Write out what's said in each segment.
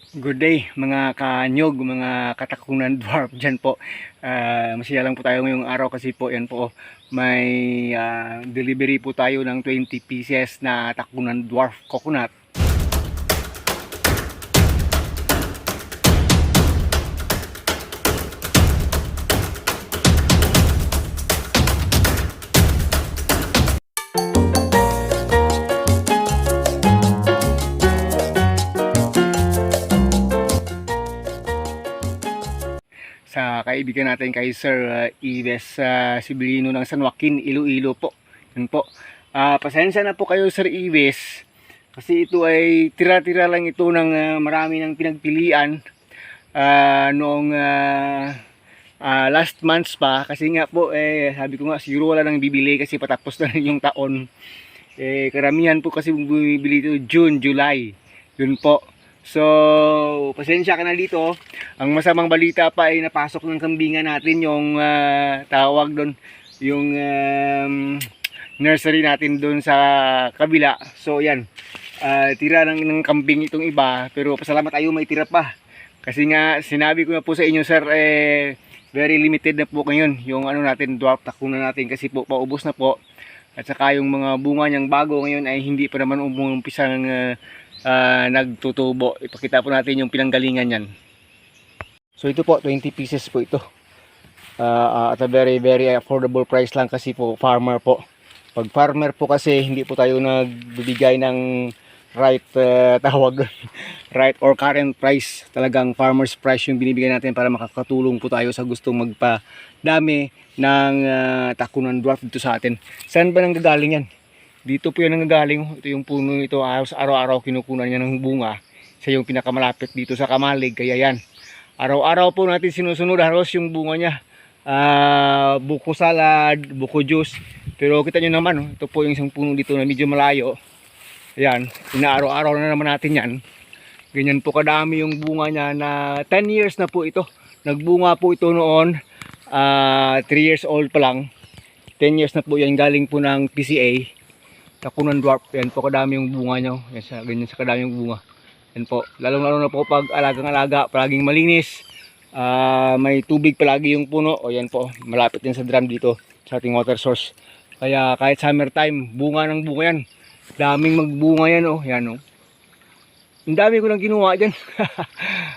Good day mga kanyog, mga katakunan dwarf dyan po. Masaya lang po tayo ngayong araw kasi po yan po may delivery po tayo ng 20 pieces na takunan dwarf coconut. Sa kaibigan natin kay Sir Ives Sibilino ng San Joaquin, Iloilo po. Yun po. Pasensya na po kayo Sir Ives kasi ito ay tira-tira lang ito ng marami ng pinagpilian noong last months pa kasi nga po sabi ko nga siguro wala nang bibili kasi patapos na rin yung taon. Karamihan po kasi bumibili ito June, July. Yun po. So, pasensya ka na dito. Ang masamang balita pa ay napasok ng kambingan natin yung tawag doon, yung nursery natin doon sa kabila. So, yan. Tira ng kambing itong iba. Pero pasalamat tayo may tira pa. Kasi nga, sinabi ko na po sa inyo, sir, very limited na po ngayon yung ano natin, dwarf takunan natin kasi po paubos na po. At saka yung mga bunga niyang bago ngayon ay hindi pa naman umumpisa ng nagtutubo. Ipakita po natin yung pinanggalingan yan. So ito po 20 pieces po ito at a very affordable price lang kasi po farmer po. Pag farmer po kasi hindi po tayo nagbibigay ng right tawag right or current price. Talagang farmer's price yung binibigay natin para makakatulong po tayo sa gustong magpadami ng takunan dwarf dito sa atin. Saan ba nanggagaling yan? Dito po yan nanggagaling. Ito yung puno ito, araw-araw kinukunan niya ng bunga. Siya yung pinakamalapit dito sa Kamalig. Kaya yan, araw-araw po natin sinusunod halos yung bunga niya. Buko salad, buko juice. Pero kita nyo naman, ito po yung isang puno dito na medyo malayo. Ayan, inaaraw-araw na naman natin yan. Ganyan po kadami yung bunga niya na 10 years na po ito. Nagbunga po ito noon, 3 years old pa lang. 10 years na po yan, galing po ng PCA. Takunan dwarf, yan po kadami yung bunga nyo. Yan, ganyan sa kadami yung bunga. Yan po, lalong-lalo na po pag alagang-alaga, palaging malinis. May tubig palagi yung puno. O yan po, malapit din sa drum dito sa ating water source. Kaya kahit summertime, bunga ng bunga yan. Daming magbunga yan o. Yan o. Ang dami ko nang ginawa dyan.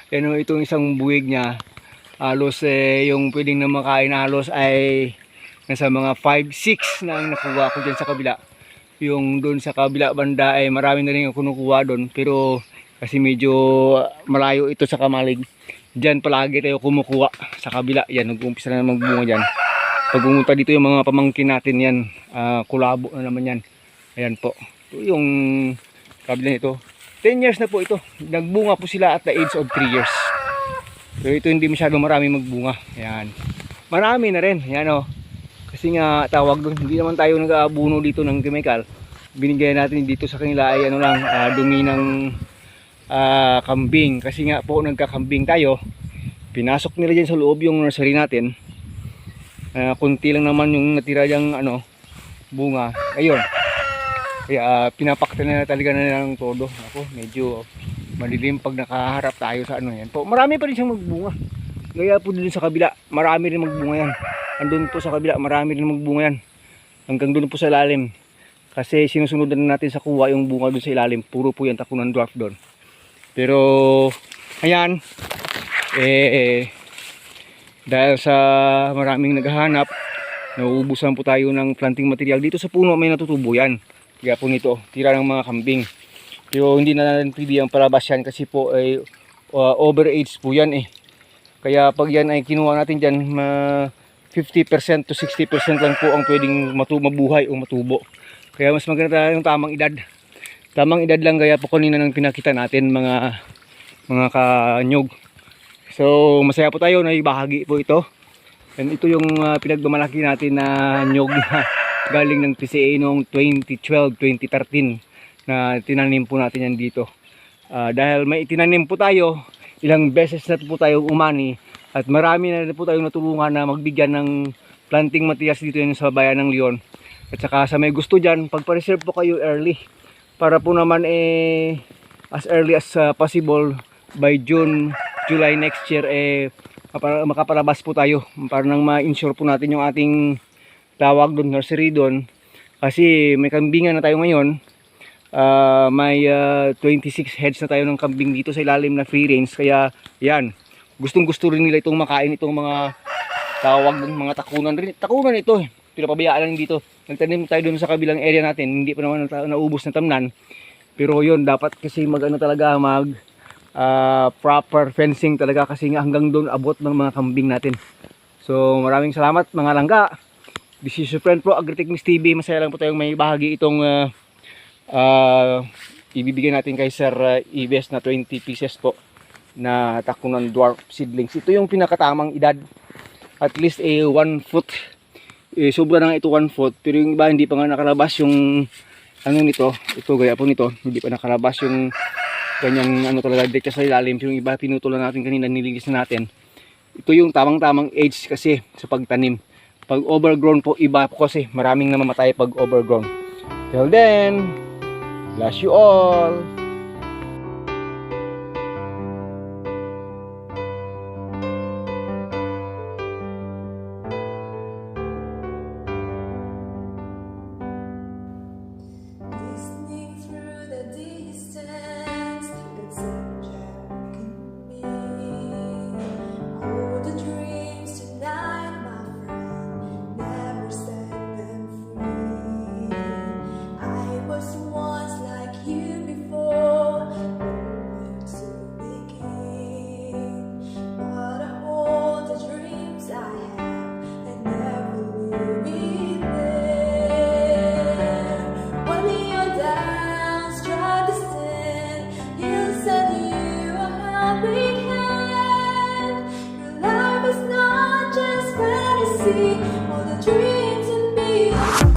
Yan o, itong isang buwig niya. Halos yung pwedeng na makain halos ay nasa mga 5-6 na ang nakuha ko dyan sa kabila. Yung doon sa kabila banda ay marami na rin ang kunukuha doon. Pero kasi medyo malayo ito sa Kamalig. Diyan palagi tayo kumukuha sa kabila. Yan, nag-uumpisa na magbunga dyan. Pag pumunta dito yung mga pamangkin natin yan, kulabo na naman yan. Ayan po. Ito yung kabila nito. 10 years na po ito. Nagbunga po sila at the age of 3 years. Pero ito hindi masyado marami magbunga. Ayan. Marami na rin. Ayan o. Kasi nga tawag doon, hindi naman tayo nag-aabuno dito ng chemical. Binigyan natin dito sa kanila ay ano lang, dumi ng kambing. Kasi nga po nagkakambing tayo. Pinasok nila dyan sa loob yung nursery natin. Kunti lang naman yung natira diyang bunga. Ayun. Kaya pinapakta na talaga na ng todo. Ako, medyo madilim pag nakaharap tayo sa ano yan. Po, marami pa rin siyang magbunga. Gaya po din sa kabila, marami rin magbunga yan. Andun po sa kabila, marami rin magbunga yan. Hanggang doon po sa ilalim. Kasi sinusunod na natin sa kuha yung bunga doon sa ilalim. Puro po yan takunan dwarf doon. Pero, ayan. Dahil sa maraming naghahanap, nauubusan po tayo ng planting material. Dito sa puno may natutubo yan. Kaya po nito, tira ng mga kambing. Pero hindi na natin pwede ang palabas yan kasi po ay overage po yan eh. Kaya pag yan ay kinuha natin dyan, 50% to 60% lang po ang pwedeng mabuhay o matubo. Kaya mas maganda yung tamang edad. Tamang edad lang gaya po kanina nang pinakita natin mga kanyog. So masaya po tayo na ibahagi po ito. And ito yung pinagmamalaki natin na nyog na galing ng PCA noong 2012, 2013 na tinanim po natin yan dito. Dahil may itinanim po tayo, ilang beses na po tayo umani at marami na po tayong natulungan na magbigyan ng planting materials dito yan sa bayan ng Leon. At saka sa may gusto dyan, pagpa-reserve po kayo early para po naman as early as possible by June, July next year para makapalabas po tayo para nang ma-insure po natin yung ating tawag doon, nursery doon, kasi may kambingan na tayo ngayon. May 26 heads na tayo ng kambing dito sa ilalim na free range, kaya yan, gustong gusto rin nila itong makain itong mga tawag doon, mga takunan ito, pinapabayaan lang dito. Nagtanim tayo doon sa kabilang area natin, hindi pa naman naubos na tamnan, pero yun, dapat kasi talaga proper fencing talaga, kasi nga hanggang doon abot ng mga kambing natin. So maraming salamat mga langga. This is your friend Pro Agritech Miss TV. Masaya lang po tayong may bahagi itong ibibigay natin kay Sir Ives na 20 pieces po na takunan dwarf seedlings. Ito yung pinakatamang edad, at least 1 foot. Sobra na ito 1 foot, pero yung iba hindi pa nga nakalabas yung ano nito. Ito gaya po nito, hindi pa nakalabas yung kanyang ano talaga direkta sa ilalim. Yung iba pinutulan natin kanina, nililis na natin. Ito yung tamang age kasi sa pagtanim. Pag overgrown po, iba po kasi maraming namamatay pag overgrown. Till then, bless you all. Listening through the distance, it's such a all the dreams tonight, my friend, never set them free. I was once like you before, where to begin? But I hold the dreams I have and never will be there. When you're down, strive to stand, He'll send you a helping hand. Your life is not just fantasy, all the dreams and beyond.